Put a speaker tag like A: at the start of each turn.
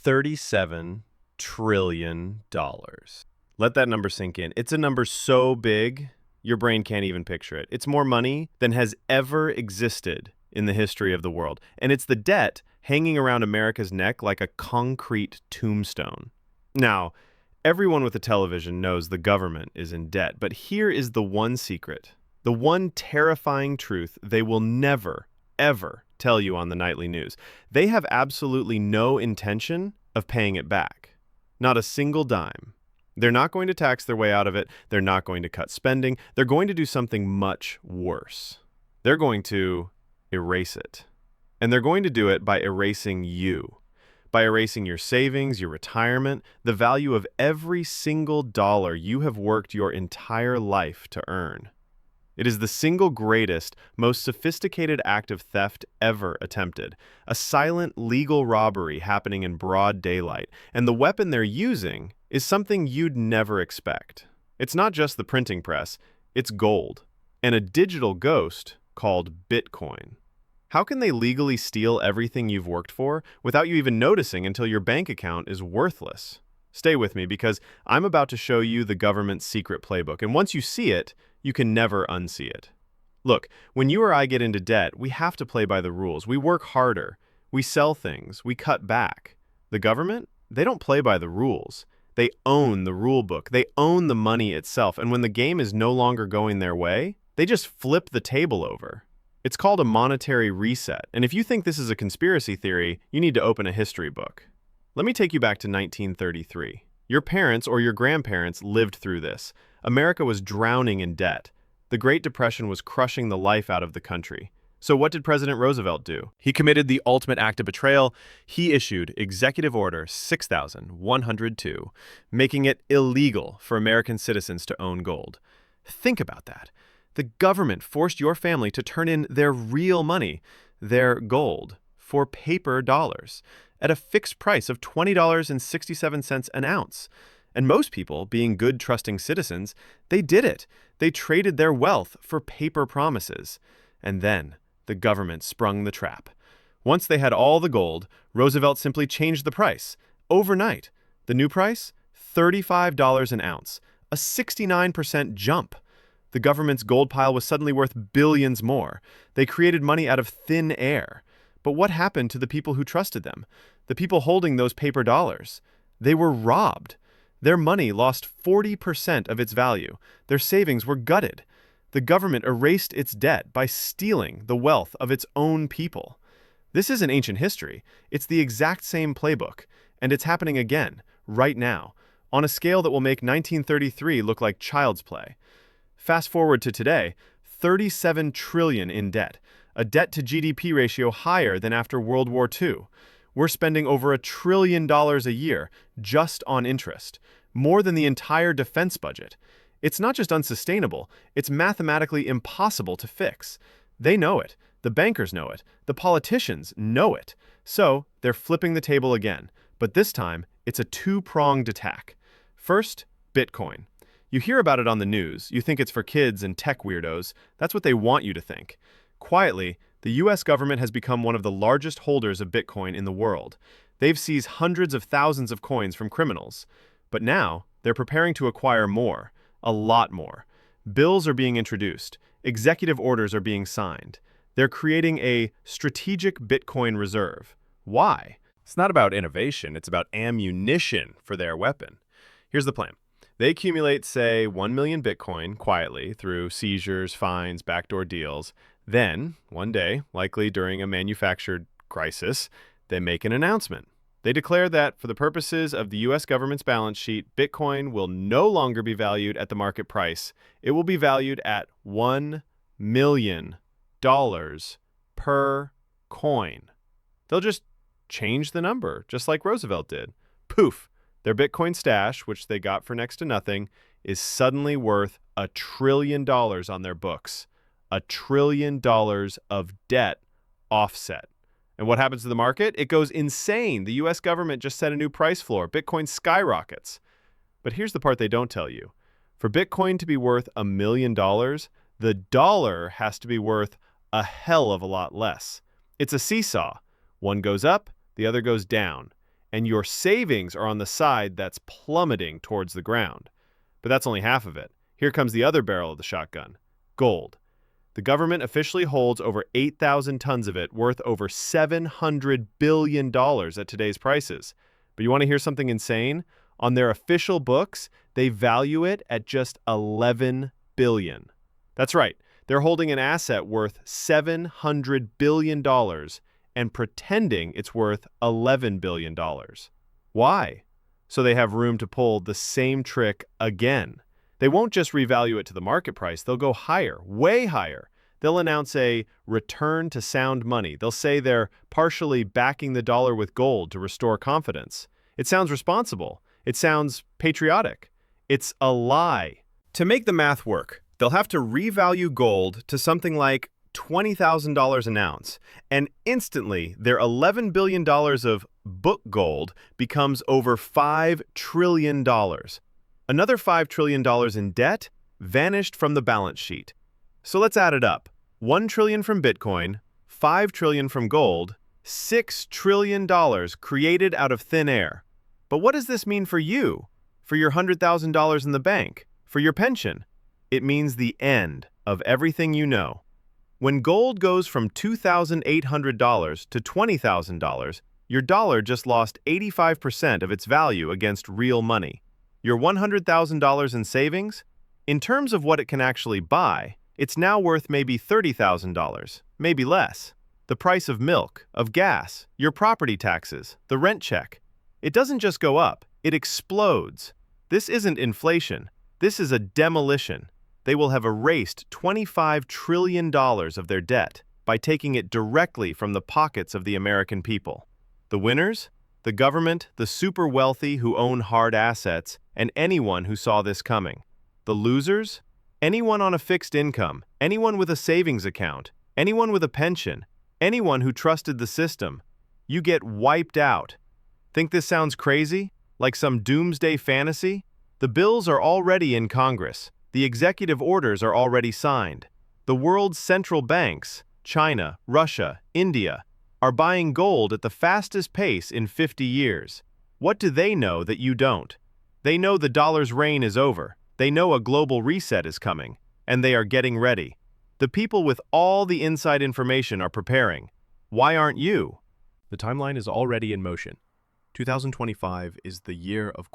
A: $37 trillion. Let that number sink in. It's a number so big, your brain can't even picture it. It's more money than has ever existed in the history of the world. And it's the debt hanging around America's neck like a concrete tombstone. Now, everyone with a television knows the government is in debt, but here is the one secret, the one terrifying truth they will never, ever tell you on the nightly news. They have absolutely no intention of paying it back. Not a single dime. They're not going to tax their way out of it. They're not going to cut spending. They're going to do something much worse. They're going to erase it. And they're going to do it by erasing you, by erasing your savings, your retirement, the value of every single dollar you have worked your entire life to earn. It is the single greatest, most sophisticated act of theft ever attempted, a silent legal robbery happening in broad daylight, and the weapon they're using is something you'd never expect. It's not just the printing press, it's gold, and a digital ghost called Bitcoin. How can they legally steal everything you've worked for without you even noticing until your bank account is worthless? Stay with me because I'm about to show you the government's secret playbook, and once you see it, you can never unsee it. Look, when you or I get into debt, we have to play by the rules. We work harder. We sell things. We cut back. The government, they don't play by the rules. They own the rule book. They own the money itself. And when the game is no longer going their way, they just flip the table over. It's called a monetary reset. And if you think this is a conspiracy theory, you need to open a history book. Let me take you back to 1933. Your parents or your grandparents lived through this. America was drowning in debt. The Great Depression was crushing the life out of the country. So what did President Roosevelt do? He committed the ultimate act of betrayal. He issued Executive Order 6102, making it illegal for American citizens to own gold. Think about that. The government forced your family to turn in their real money, their gold, for paper dollars at a fixed price of $20.67 an ounce. And most people, being good, trusting citizens, they did it. They traded their wealth for paper promises. And then the government sprung the trap. Once they had all the gold, Roosevelt simply changed the price. Overnight. The new price? $35 an ounce. A 69% jump. The government's gold pile was suddenly worth billions more. They created money out of thin air. But what happened to the people who trusted them? The people holding those paper dollars? They were robbed. Their money lost 40% of its value. Their savings were gutted. The government erased its debt by stealing the wealth of its own people. This isn't ancient history. It's the exact same playbook. And it's happening again, right now, on a scale that will make 1933 look like child's play. Fast forward to today, $37 trillion in debt, a debt-to-GDP ratio higher than after World War II. We're spending over $1 trillion a year just on interest, more than the entire defense budget. It's not just unsustainable, it's mathematically impossible to fix. They know it, the bankers know it, the politicians know it. So they're flipping the table again, but this time it's a two-pronged attack. First, Bitcoin. You hear about it on the news, you think it's for kids and tech weirdos. That's what they want you to think. Quietly, the US government has become one of the largest holders of Bitcoin in the world. They've seized hundreds of thousands of coins from criminals. But now, they're preparing to acquire more, a lot more. Bills are being introduced. Executive orders are being signed. They're creating a strategic Bitcoin reserve. Why? It's not about innovation, it's about ammunition for their weapon. Here's the plan. They accumulate, say, 1 million Bitcoin quietly through seizures, fines, backdoor deals. Then, one day, likely during a manufactured crisis, they make an announcement. They declare that for the purposes of the U.S. government's balance sheet, Bitcoin will no longer be valued at the market price. It will be valued at $1 million per coin. They'll just change the number, just like Roosevelt did. Poof! Their Bitcoin stash, which they got for next to nothing, is suddenly worth $1 trillion on their books. $1 trillion of debt offset. And what happens to the market? It goes insane. The US government just set a new price floor. Bitcoin skyrockets. But here's the part they don't tell you. For Bitcoin to be worth $1 million, the dollar has to be worth a hell of a lot less. It's a seesaw. One goes up, the other goes down. and your savings are on the side that's plummeting towards the ground. But that's only half of it. Here comes the other barrel of the shotgun: gold. The government officially holds over 8,000 tons of it, worth over $700 billion at today's prices. But you want to hear something insane? On their official books, they value it at just $11 billion. That's right. They're holding an asset worth $700 billion and pretending it's worth $11 billion. Why? So they have room to pull the same trick again. They won't just revalue it to the market price, they'll go higher, way higher. They'll announce a return to sound money. They'll say they're partially backing the dollar with gold to restore confidence. It sounds responsible. It sounds patriotic. It's a lie. To make the math work, they'll have to revalue gold to something like $20,000 an ounce, and instantly their $11 billion of book gold becomes over $5 trillion. Another $5 trillion in debt vanished from the balance sheet. So let's add it up. $1 trillion from Bitcoin, $5 trillion from gold, $6 trillion created out of thin air. But what does this mean for you? For your $100,000 in the bank? For your pension? It means the end of everything you know. When gold goes from $2,800 to $20,000, your dollar just lost 85% of its value against real money. Your $100,000 in savings? In terms of what it can actually buy, it's now worth maybe $30,000, maybe less. The price of milk, of gas, your property taxes, the rent check. It doesn't just go up, it explodes. This isn't inflation, this is a demolition. They will have erased $25 trillion of their debt by taking it directly from the pockets of the American people. The winners? The government, the super wealthy who own hard assets, and anyone who saw this coming. The losers? Anyone on a fixed income, anyone with a savings account, anyone with a pension, anyone who trusted the system. You get wiped out. Think this sounds crazy? Like some doomsday fantasy? The bills are already in Congress. The executive orders are already signed. The world's central banks, China, Russia, India, are buying gold at the fastest pace in 50 years. What do they know that you don't? They know the dollar's reign is over. They know a global reset is coming, and they are getting ready. The people with all the inside information are preparing. Why aren't you?
B: The timeline is already in motion. 2025 is the year of